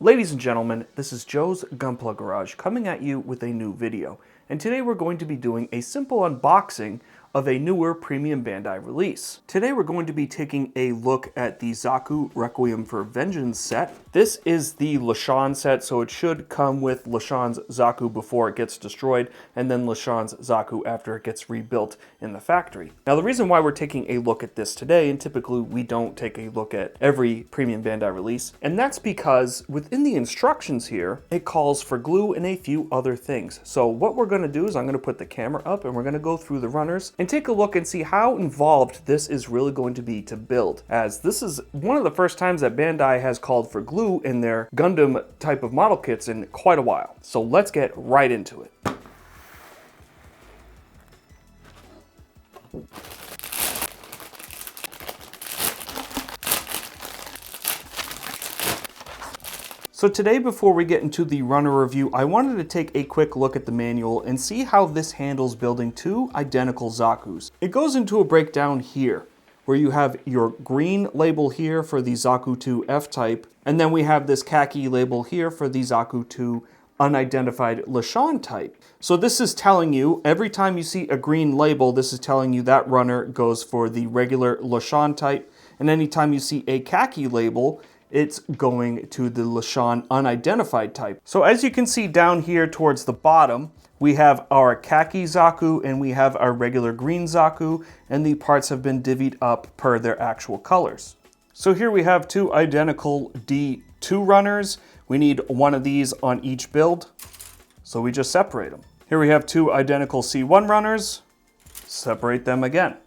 Ladies and gentlemen, this is Joe's Gunpla Garage coming at you with a new video. And today we're going to be doing a simple unboxing of a newer premium Bandai release. Today we're going to be taking a look at the Zaku Requiem for Vengeance set. This is the Lesean set, so it should come with Lesean's Zaku before it gets destroyed, and then Lesean's Zaku after it gets rebuilt in the factory. Now the reason why we're taking a look at this today, and typically we don't take a look at every premium Bandai release, and that's because within the instructions here, it calls for glue and a few other things. So what we're going to do is I'm going to put the camera up and we're going to go through the runners and take a look and see how involved this is really going to be to build, as this is one of the first times that Bandai has called for glue in their Gundam type of model kits in quite a while. So let's get right into it. So today, before we get into the runner review, I wanted to take a quick look at the manual and see how this handles building two identical Zakus. It goes into a breakdown here, where you have your green label here for the Zaku II F-type, and then we have this khaki label here for the Zaku II Unidentified Lesean type. So this is telling you, every time you see a green label, this is telling you that runner goes for the regular Lesean type, and anytime you see a khaki label, it's going to the Lesean Unidentified type. So as you can see down here towards the bottom, we have our khaki Zaku and we have our regular green Zaku, and the parts have been divvied up per their actual colors. So here we have two identical D2 runners. We need one of these on each build, so we just separate them. Here we have two identical C1 runners, separate them again.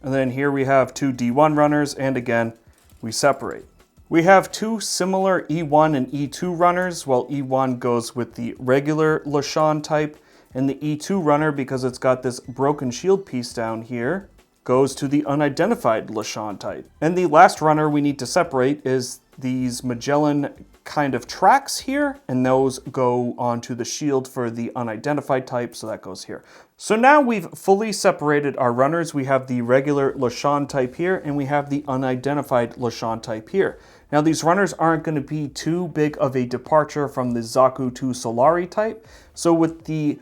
And then here we have two D1 runners, and again, we separate. We have two similar E1 and E2 runners. Well, E1 goes with the regular Lesean type, and the E2 runner, because it's got this broken shield piece down here, goes to the Unidentified Lesean type. And the last runner we need to separate is these Magellan kind of tracks here, and those go onto the shield for the Unidentified type, so that goes here. So now we've fully separated our runners. We have the regular Lesean type here, and we have the Unidentified Lesean type here. Now these runners aren't going to be too big of a departure from the Zaku II Solari type, so with the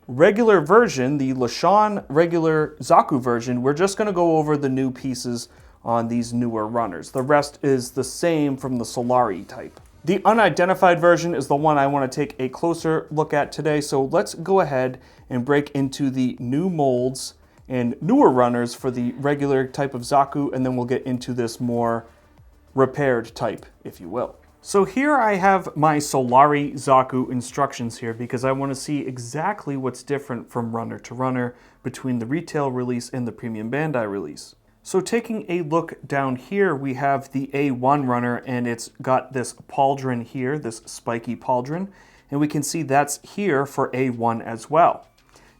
regular version, the Lesean regular Zaku version, we're just going to go over the new pieces on these newer runners. The rest is the same from the Solari type. The unidentified version is the one I want to take a closer look at today, so let's go ahead and break into the new molds and newer runners for the regular type of Zaku, and then we'll get into this more repaired type, if you will. So here I have my Solari Zaku instructions here because I want to see exactly what's different from runner to runner between the retail release and the premium Bandai release. So taking a look down here, we have the A1 runner, and it's got this pauldron here, this spiky pauldron, and we can see that's here for A1 as well.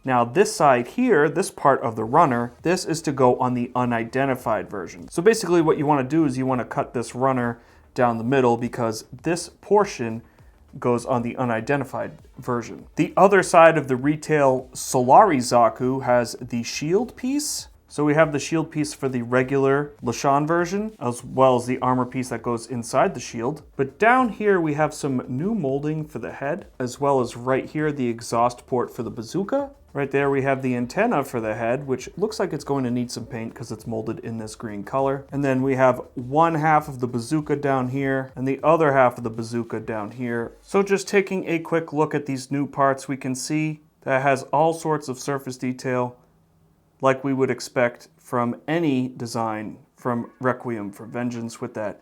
Now this side here, this part of the runner, this is to go on the unidentified version. So basically what you want to do is you want to cut this runner down the middle because this portion goes on the unidentified version. The other side of the retail Solari Zaku has the shield piece. So we have the shield piece for the regular Lesean version, as well as the armor piece that goes inside the shield. But down here we have some new molding for the head, as well as right here the exhaust port for the bazooka. Right there we have the antenna for the head, which looks like it's going to need some paint because it's molded in this green color. And then we have one half of the bazooka down here and the other half of the bazooka down here. So just taking a quick look at these new parts, we can see that it has all sorts of surface detail like we would expect from any design from Requiem for Vengeance, with that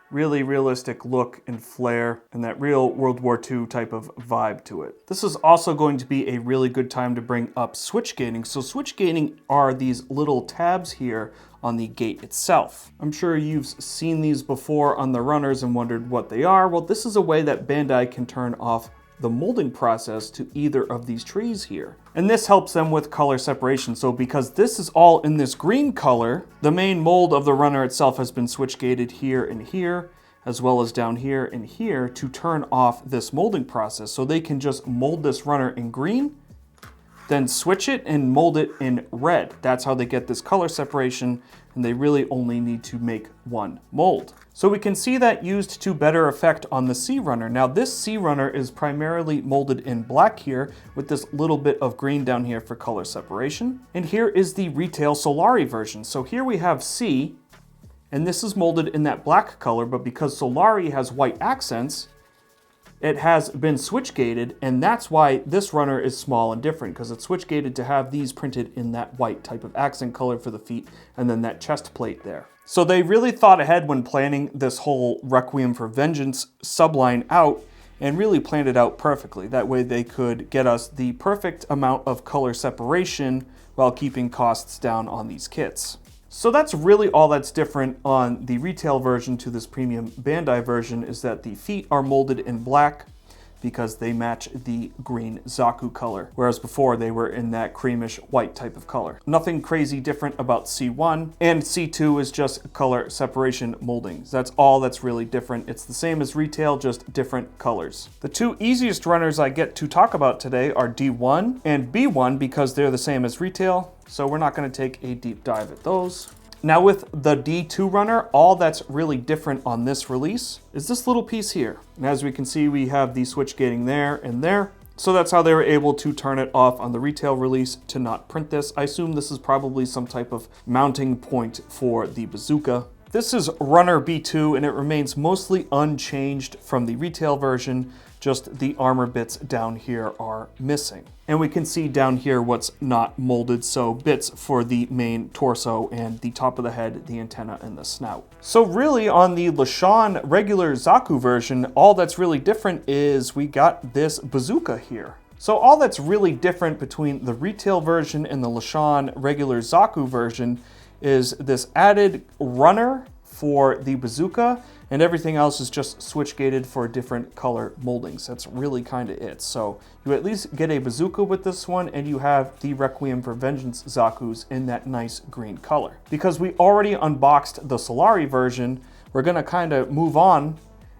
really realistic look and flair and that real World War II type of vibe to it. This is also going to be a really good time to bring up switch gating. So switch gating are these little tabs here on the gate itself. I'm sure you've seen these before on the runners and wondered what they are. Well, this is a way that Bandai can turn off the molding process to either of these trees here. And this helps them with color separation. So because this is all in this green color, the main mold of the runner itself has been switch gated here and here, as well as down here and here, to turn off this molding process. So they can just mold this runner in green, then switch it and mold it in red. That's how they get this color separation, and they really only need to make one mold. So we can see that used to better effect on the Sea Runner. Now this Sea Runner is primarily molded in black here with this little bit of green down here for color separation. And here is the retail Solari version. So here we have Sea, and this is molded in that black color, but because Solari has white accents, it has been switch gated, and that's why this runner is small and different, because it's switch gated to have these printed in that white type of accent color for the feet, and then that chest plate there. So they really thought ahead when planning this whole Requiem for Vengeance subline out, and really planned it out perfectly. That way they could get us the perfect amount of color separation while keeping costs down on these kits. So that's really all that's different on the retail version to this premium Bandai version, is that the feet are molded in black because they match the green Zaku color, whereas before they were in that creamish white type of color. Nothing crazy different about C1, and C2 is just color separation moldings. That's all that's really different. It's the same as retail, just different colors. The two easiest runners I get to talk about today are D1 and B1 because they're the same as retail, so we're not going to take a deep dive at those. Now with the D2 runner, all that's really different on this release is this little piece here. And as we can see, we have the switch gating there and there. So that's how they were able to turn it off on the retail release to not print this. I assume this is probably some type of mounting point for the bazooka. This is runner B2 and it remains mostly unchanged from the retail version. Just the armor bits down here are missing. And we can see down here what's not molded, so bits for the main torso and the top of the head, the antenna, and the snout. So really on the Lesean regular Zaku version, all that's really different is we got this bazooka here. So all that's really different between the retail version and the Lesean regular Zaku version is this added runner for the bazooka, and everything else is just switch gated for different color moldings. That's really kind of it. So you at least get a bazooka with this one, and you have the Requiem for Vengeance Zakus in that nice green color. Because we already unboxed the Solari version, we're gonna kind of move on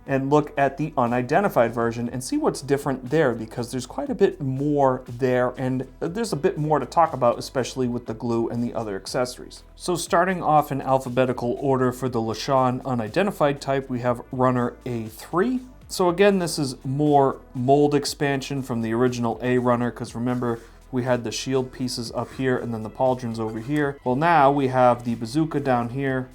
and look at the unidentified version and see what's different there, because there's quite a bit more there, and there's a bit more to talk about, especially with the glue and the other accessories. So starting off in alphabetical order for the Lesean unidentified type, we have runner A3. So again, this is more mold expansion from the original A runner, because remember, we had the shield pieces up here and then the pauldrons over here. Well, now we have the bazooka down here,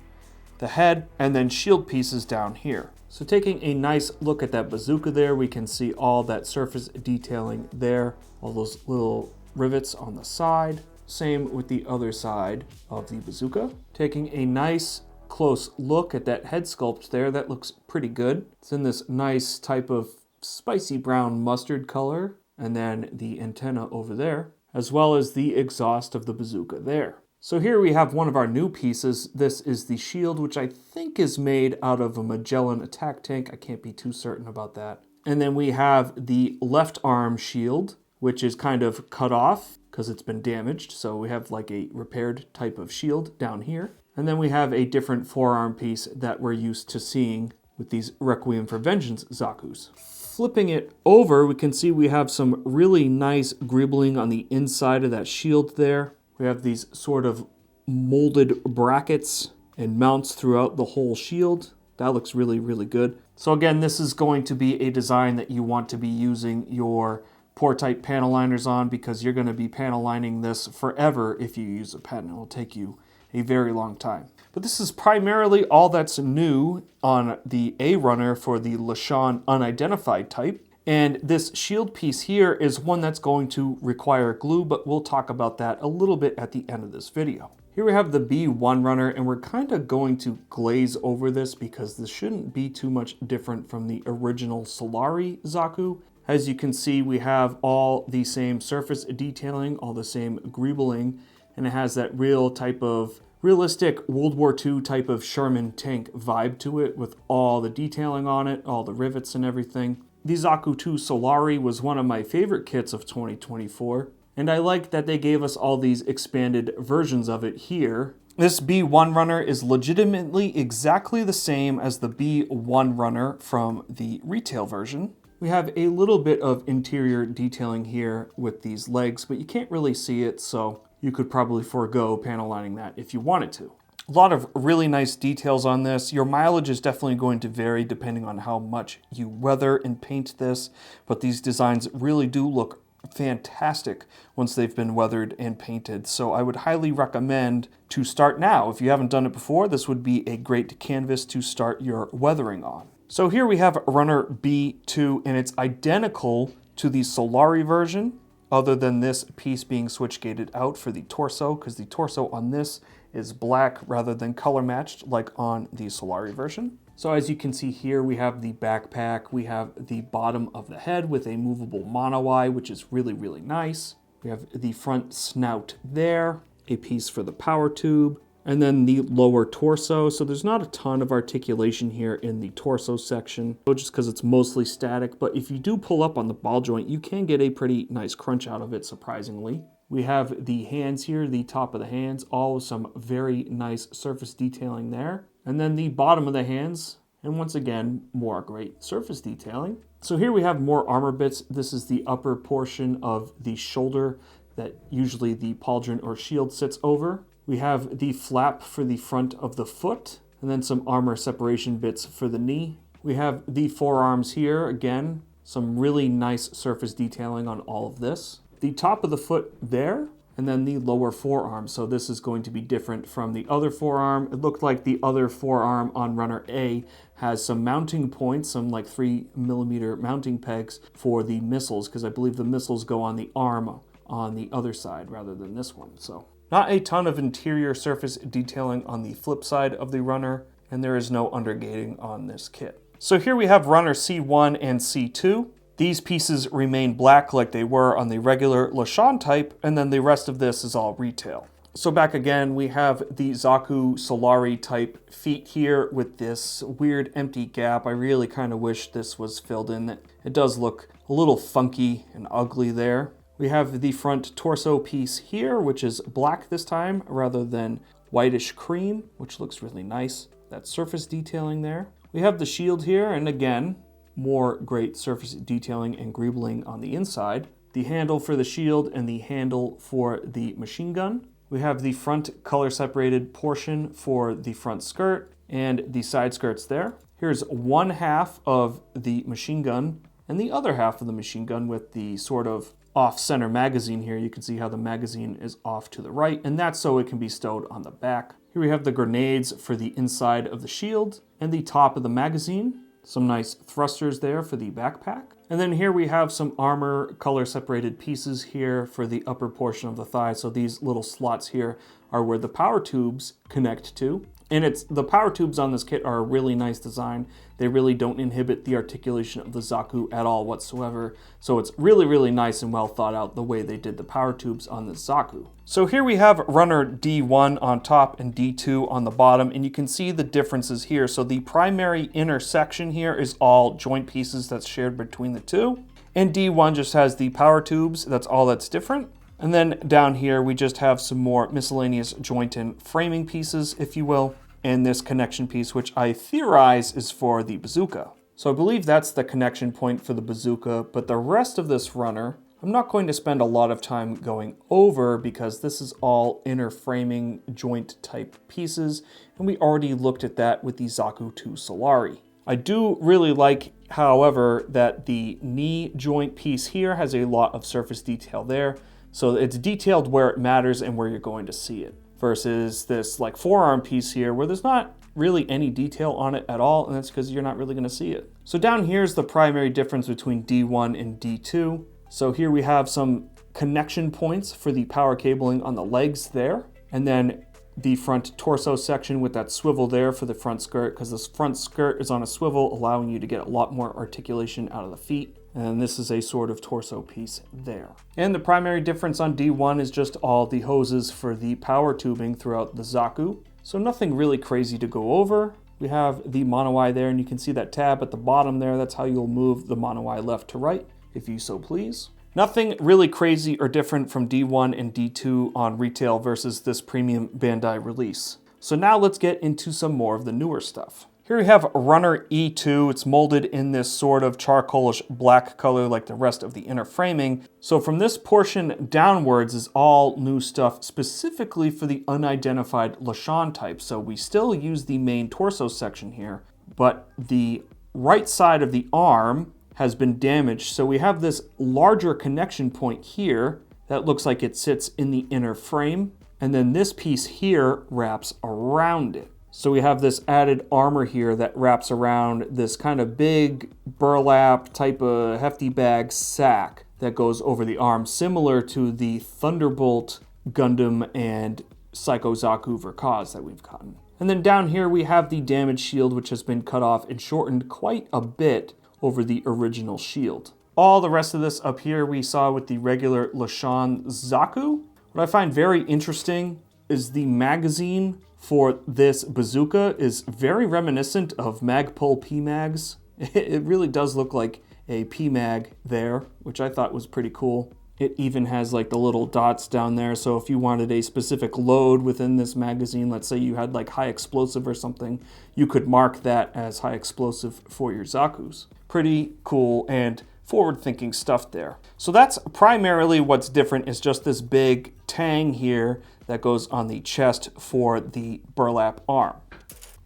the head, and then shield pieces down here. So taking a nice look at that bazooka there, we can see all that surface detailing there, all those little rivets on the side. Same with the other side of the bazooka. Taking a nice close look at that head sculpt there, that looks pretty good. It's in this nice type of spicy brown mustard color, and then the antenna over there, as well as the exhaust of the bazooka there. So here we have one of our new pieces. This is the shield, which I think is made out of a Magellan attack tank. I can't be too certain about that. And then we have the left arm shield, which is kind of cut off because it's been damaged. So we have like a repaired type of shield down here. And then we have a different forearm piece that we're used to seeing with these Requiem for Vengeance Zakus. Flipping it over, we can see we have some really nice gribbling on the inside of that shield there. We have these sort of molded brackets and mounts throughout the whole shield. That looks really, really good. So again, this is going to be a design that you want to be using your pour type panel liners on, because you're going to be panel lining this forever if you use a pen. It will take you a very long time. But this is primarily all that's new on the A runner for the Lesean unidentified type. And this shield piece here is one that's going to require glue, but we'll talk about that a little bit at the end of this video. Here we have the B1 runner, and we're kind of going to glaze over this because this shouldn't be too much different from the original Solari Zaku. As you can see, we have all the same surface detailing, all the same greebling, and it has that real type of realistic World War II type of Sherman tank vibe to it, with all the detailing on it, all the rivets and everything. The Zaku II Solari was one of my favorite kits of 2024, and I like that they gave us all these expanded versions of it here. This B1 runner is legitimately exactly the same as the B1 runner from the retail version. We have a little bit of interior detailing here with these legs, but you can't really see it, so you could probably forego panel lining that if you wanted to. A lot of really nice details on this. Your mileage is definitely going to vary depending on how much you weather and paint this, but these designs really do look fantastic once they've been weathered and painted. So I would highly recommend to start now. If you haven't done it before, this would be a great canvas to start your weathering on. So here we have Runner B2, and it's identical to the Solari version, other than this piece being switch gated out for the torso, because the torso on this is black rather than color matched like on the Solari version. So as you can see here, we have the backpack, we have the bottom of the head with a movable mono eye, which is really, really nice. We have the front snout there, a piece for the power tube, and then the lower torso. So there's not a ton of articulation here in the torso section, just because it's mostly static. But if you do pull up on the ball joint, you can get a pretty nice crunch out of it, surprisingly. We have the hands here, the top of the hands, all with some very nice surface detailing there. And then the bottom of the hands, and once again, more great surface detailing. So here we have more armor bits. This is the upper portion of the shoulder that usually the pauldron or shield sits over. We have the flap for the front of the foot, and then some armor separation bits for the knee. We have the forearms here, again, some really nice surface detailing on all of this. The top of the foot there, and then the lower forearm. So this is going to be different from the other forearm. It looked like the other forearm on Runner A has some mounting points, some like 3mm mounting pegs for the missiles, because I believe the missiles go on the arm on the other side rather than this one. So not a ton of interior surface detailing on the flip side of the Runner, and there is no undergating on this kit. So here we have Runner C1 and C2. These pieces remain black like they were on the regular Lesean type, and then the rest of this is all retail. So back again, we have the Zaku Solari type feet here with this weird empty gap. I really kind of wish this was filled in. It does look a little funky and ugly there. We have the front torso piece here, which is black this time rather than whitish cream, which looks really nice. That surface detailing there. We have the shield here, and again, more great surface detailing and greebling on the inside. The handle for the shield and the handle for the machine gun. We have the front color separated portion for the front skirt and the side skirts there. Here's one half of the machine gun and the other half of the machine gun with the sort of off-center magazine here. You can see how the magazine is off to the right, and that's so it can be stowed on the back. Here we have the grenades for the inside of the shield and the top of the magazine. Some nice thrusters there for the backpack. And then here we have some armor color separated pieces here for the upper portion of the thigh. So these little slots here are where the power tubes connect to. And the power tubes on this kit are a really nice design. They really don't inhibit the articulation of the Zaku at all whatsoever. So it's really, really nice and well thought out the way they did the power tubes on the Zaku. So here we have Runner D1 on top and D2 on the bottom, and you can see the differences here. So the primary inner section here is all joint pieces that's shared between the two. And D1 just has the power tubes. That's all that's different. And then down here, we just have some more miscellaneous joint and framing pieces, if you will, and this connection piece, which I theorize is for the bazooka. So I believe that's the connection point for the bazooka, but the rest of this Runner, I'm not going to spend a lot of time going over because this is all inner framing joint type pieces, and we already looked at that with the Zaku II Solari. I do really like, however, that the knee joint piece here has a lot of surface detail there. So it's detailed where it matters and where you're going to see it, versus this like forearm piece here where there's not really any detail on it at all, and that's because you're not really going to see it. So down here is the primary difference between D1 and D2. So here we have some connection points for the power cabling on the legs there, and then the front torso section with that swivel there for the front skirt, because this front skirt is on a swivel, allowing you to get a lot more articulation out of the feet. And this is a sort of torso piece there. And the primary difference on D1 is just all the hoses for the power tubing throughout the Zaku. So nothing really crazy to go over. We have the mono eye there, and you can see that tab at the bottom there. That's how you'll move the mono eye left to right, if you so please. Nothing really crazy or different from D1 and D2 on retail versus this premium Bandai release. So now let's get into some more of the newer stuff. Here we have Runner E2. It's molded in this sort of charcoalish black color like the rest of the inner framing. So from this portion downwards is all new stuff specifically for the unidentified Lesean type. So we still use the main torso section here, but the right side of the arm has been damaged. So we have this larger connection point here that looks like it sits in the inner frame. And then this piece here wraps around it. So we have this added armor here that wraps around this kind of big burlap type of hefty bag sack that goes over the arm, similar to the Thunderbolt Gundam and Psycho Zaku Verkaz that we've gotten. And then down here we have the damage shield, which has been cut off and shortened quite a bit over the original shield. All the rest of this up here we saw with the regular Lesean Zaku. What I find very interesting is the magazine for this bazooka is very reminiscent of Magpul PMags. It really does look like a PMag there, which I thought was pretty cool. It even has like the little dots down there, so if you wanted a specific load within this magazine, let's say you had like high explosive or something, you could mark that as high explosive for your Zakus. Pretty cool and forward-thinking stuff there. So that's primarily what's different, is just this big tang here that goes on the chest for the burlap arm.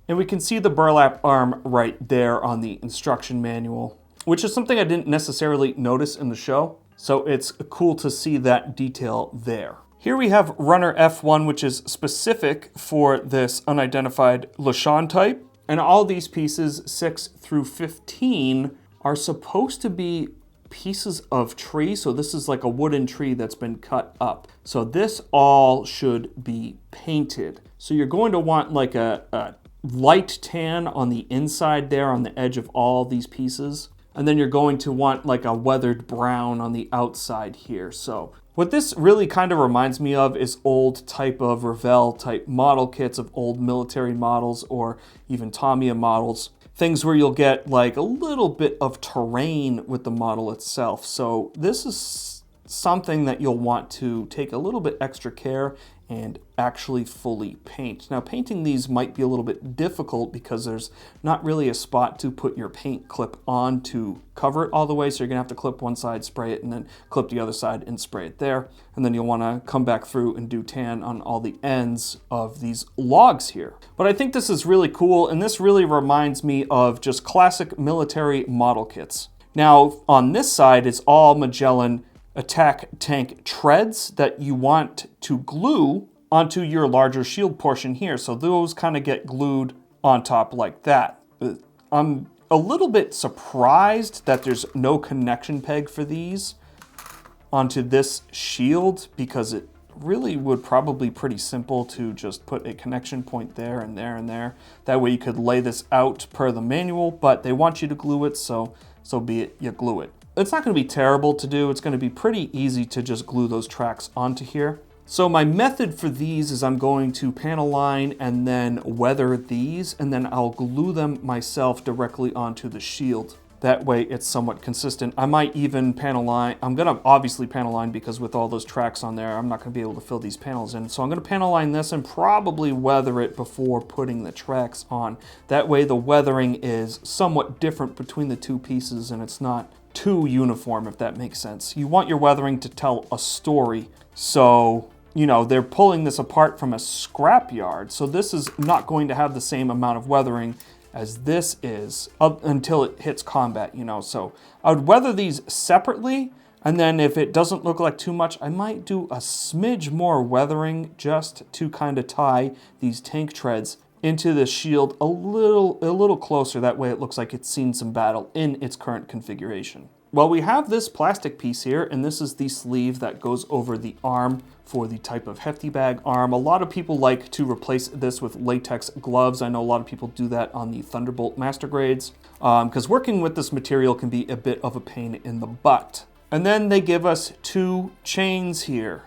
And we can see the burlap arm right there on the instruction manual, which is something I didn't necessarily notice in the show. So it's cool to see that detail there. Here we have Runner F1, which is specific for this unidentified Lesean type. And all these pieces, 6 through 15, are supposed to be pieces of tree. So this is like a wooden tree that's been cut up. So this all should be painted. So you're going to want like a light tan on the inside there on the edge of all these pieces. And then you're going to want like a weathered brown on the outside here. So what this really kind of reminds me of is old type of Revell type model kits of old military models or even Tamiya models. Things where you'll get like a little bit of terrain with the model itself. So this is something that you'll want to take a little bit extra care and actually fully paint. Now painting these might be a little bit difficult because there's not really a spot to put your paint clip on to cover it all the way. So you're gonna have to clip one side, spray it, and then clip the other side and spray it there. And then you'll wanna come back through and do tan on all the ends of these logs here. But I think this is really cool, and this really reminds me of just classic military model kits. Now on this side, it's all Magellan attack tank treads that you want to glue onto your larger shield portion here. So those kind of get glued on top like that. I'm a little bit surprised that there's no connection peg for these onto this shield, because it really would probably be pretty simple to just put a connection point there and there and there. That way you could lay this out per the manual, but they want you to glue it, so be it, you glue it. It's not going to be terrible to do. It's going to be pretty easy to just glue those tracks onto here. So my method for these is I'm going to panel line and then weather these, and then I'll glue them myself directly onto the shield. That way it's somewhat consistent. I might even panel line. I'm going to obviously panel line because with all those tracks on there, I'm not going to be able to fill these panels in. So I'm going to panel line this and probably weather it before putting the tracks on. That way the weathering is somewhat different between the two pieces and it's not too uniform, if that makes sense. You want your weathering to tell a story. So, you know, they're pulling this apart from a scrapyard. So this is not going to have the same amount of weathering as this is until it hits combat, you know. So I would weather these separately, and then if it doesn't look like too much, I might do a smidge more weathering just to kind of tie these tank treads into the shield a little closer. That way it looks like it's seen some battle in its current configuration. Well, we have this plastic piece here, and this is the sleeve that goes over the arm for the type of hefty bag arm. A lot of people like to replace this with latex gloves. I know a lot of people do that on the Thunderbolt Master Grades, because working with this material can be a bit of a pain in the butt. And then they give us 2 chains here.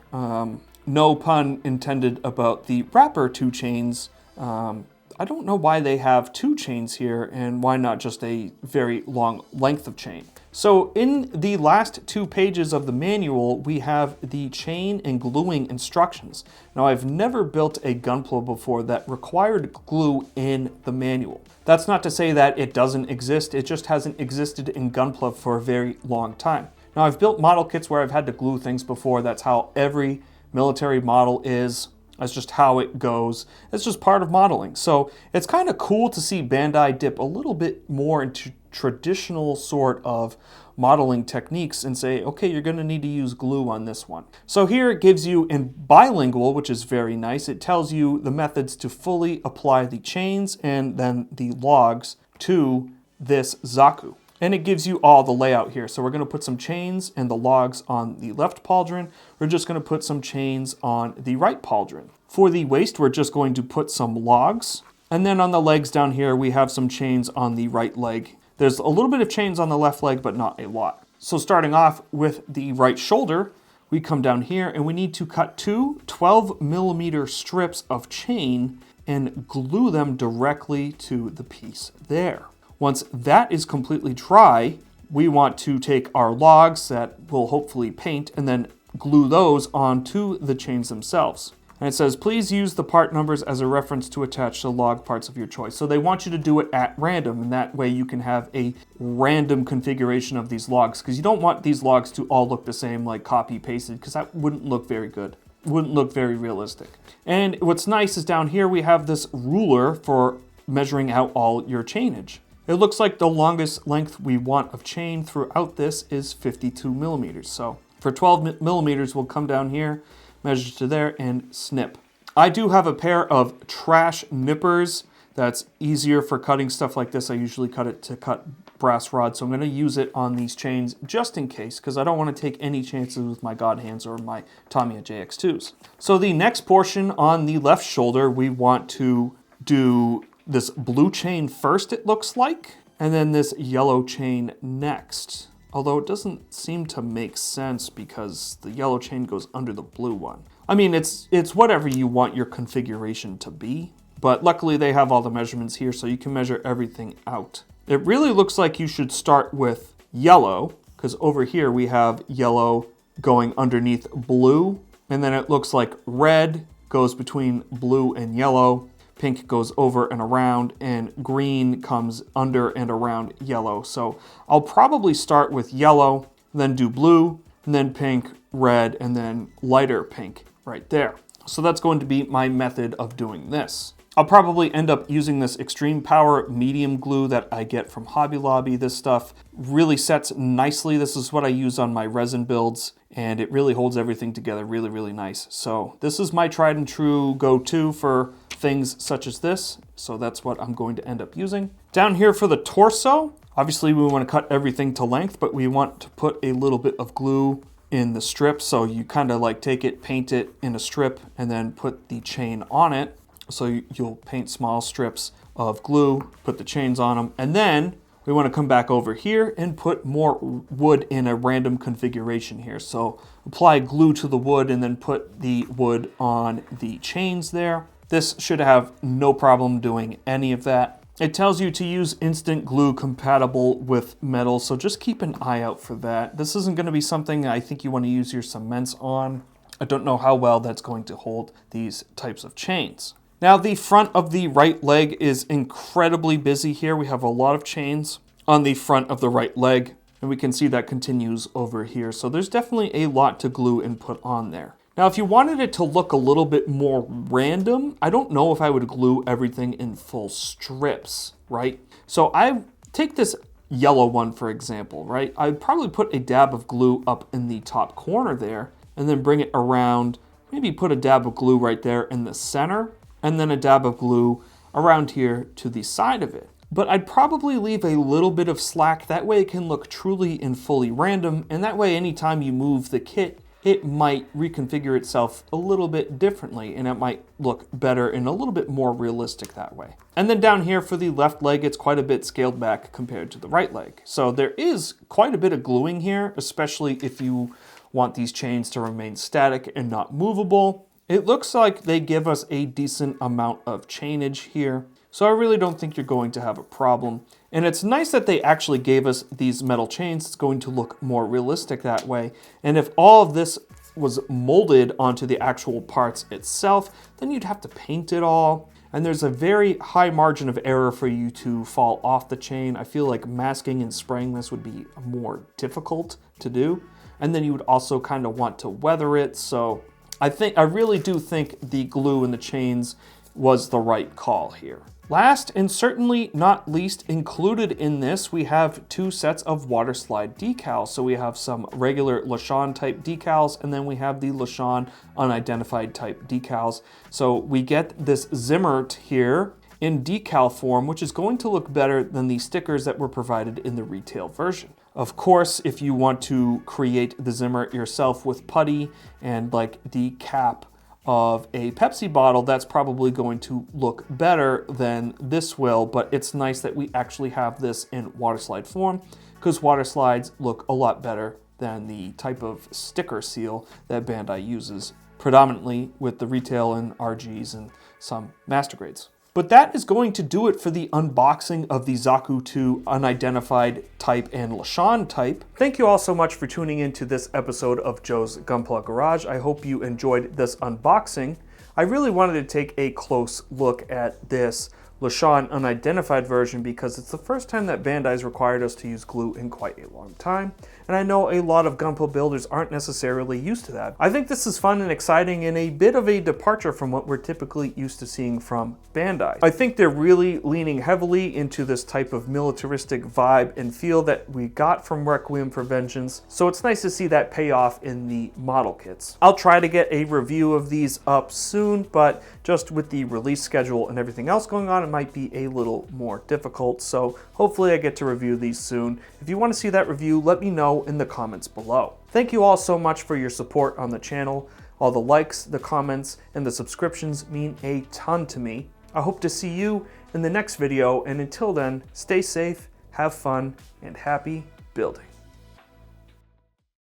No pun intended about the wrapper 2 chains. I don't know why they have 2 chains here and why not just a very long length of chain. So in the last 2 pages of the manual, we have the chain and gluing instructions. Now, I've never built a Gunpla before that required glue in the manual. That's not to say that it doesn't exist, it just hasn't existed in Gunpla for a very long time. Now, I've built model kits where I've had to glue things before. That's how every military model is. That's just how it goes. It's just part of modeling. So it's kind of cool to see Bandai dip a little bit more into traditional sort of modeling techniques and say, okay, you're going to need to use glue on this one. So here it gives you in bilingual, which is very nice. It tells you the methods to fully apply the chains and then the logs to this Zaku. And it gives you all the layout here. So we're going to put some chains and the logs on the left pauldron. We're just going to put some chains on the right pauldron. For the waist, we're just going to put some logs. And then on the legs down here, we have some chains on the right leg. There's a little bit of chains on the left leg, but not a lot. So starting off with the right shoulder, we come down here and we need to cut 2 12mm strips of chain and glue them directly to the piece there. Once that is completely dry, we want to take our logs that we'll hopefully paint and then glue those onto the chains themselves. And it says, please use the part numbers as a reference to attach the log parts of your choice. So they want you to do it at random, and that way you can have a random configuration of these logs, because you don't want these logs to all look the same, like copy pasted, because that wouldn't look very good. Wouldn't look very realistic. And what's nice is down here we have this ruler for measuring out all your chainage. It looks like the longest length we want of chain throughout this is 52mm. So for 12mm, we'll come down here, measure to there, and snip. I do have a pair of trash nippers that's easier for cutting stuff like this. I usually cut it to cut brass rods, so I'm going to use it on these chains just in case, because I don't want to take any chances with my God Hands or my Tamiya JX2s. So the next portion on the left shoulder, we want to do this blue chain first, it looks like, and then this yellow chain next. Although it doesn't seem to make sense because the yellow chain goes under the blue one. I mean, it's whatever you want your configuration to be, but luckily they have all the measurements here so you can measure everything out. It really looks like you should start with yellow, because over here we have yellow going underneath blue, and then it looks like red goes between blue and yellow, pink goes over and around, and green comes under and around yellow. So I'll probably start with yellow, then do blue, and then pink, red, and then lighter pink right there. So that's going to be my method of doing this. I'll probably end up using this Extreme Power medium glue that I get from Hobby Lobby. This stuff really sets nicely. This is what I use on my resin builds, and it really holds everything together really, really nice. So this is my tried and true go-to for things such as this. So that's what I'm going to end up using. Down here for the torso, obviously we want to cut everything to length, but we want to put a little bit of glue in the strip. So you kind of like take it, paint it in a strip, and then put the chain on it. So you'll paint small strips of glue, put the chains on them, and then we want to come back over here and put more wood in a random configuration here. So apply glue to the wood and then put the wood on the chains there. This should have no problem doing any of that. It tells you to use instant glue compatible with metal, so just keep an eye out for that. This isn't going to be something I think you want to use your cements on. I don't know how well that's going to hold these types of chains. Now the front of the right leg is incredibly busy here. We have a lot of chains on the front of the right leg, and we can see that continues over here. So there's definitely a lot to glue and put on there. Now if you wanted it to look a little bit more random, I don't know if I would glue everything in full strips, right? So I take this yellow one for example, right? I'd probably put a dab of glue up in the top corner there, and then bring it around, maybe put a dab of glue right there in the center, and then a dab of glue around here to the side of it. But I'd probably leave a little bit of slack, that way it can look truly and fully random, and that way anytime you move the kit, it might reconfigure itself a little bit differently, and it might look better and a little bit more realistic that way. And then down here for the left leg, it's quite a bit scaled back compared to the right leg. So there is quite a bit of gluing here, especially if you want these chains to remain static and not movable. It looks like they give us a decent amount of chainage here. So I really don't think you're going to have a problem. And it's nice that they actually gave us these metal chains. It's going to look more realistic that way. And if all of this was molded onto the actual parts itself, then you'd have to paint it all. And there's a very high margin of error for you to fall off the chain. I feel like masking and spraying this would be more difficult to do. And then you would also kind of want to weather it. So I really do think the glue in the chains was the right call here. Last and certainly not least included in this, we have 2 sets of Waterslide decals. So we have some regular Lesean type decals, and then we have the Lesean unidentified type decals. So we get this Zimmert here in decal form, which is going to look better than the stickers that were provided in the retail version. Of course, if you want to create the Zimmert yourself with putty and like the cap of a Pepsi bottle, that's probably going to look better than this will, but it's nice that we actually have this in Waterslide form, because Waterslides look a lot better than the type of sticker seal that Bandai uses, predominantly with the retail and RGs and some master grades. But that is going to do it for the unboxing of the Zaku II unidentified type and Lesean type. Thank you all so much for tuning into this episode of Joe's Gunpla Garage. I hope you enjoyed this unboxing. I really wanted to take a close look at this Lesean unidentified version because it's the first time that Bandai's required us to use glue in quite a long time. And I know a lot of Gunpla builders aren't necessarily used to that. I think this is fun and exciting and a bit of a departure from what we're typically used to seeing from Bandai. I think they're really leaning heavily into this type of militaristic vibe and feel that we got from Requiem for Vengeance, so it's nice to see that pay off in the model kits. I'll try to get a review of these up soon, but just with the release schedule and everything else going on, it might be a little more difficult, so hopefully I get to review these soon. If you want to see that review, let me know in the comments below. Thank you all so much for your support on the channel. All the likes, the comments, and the subscriptions mean a ton to me. I hope to see you in the next video, and until then, stay safe, have fun, and happy building.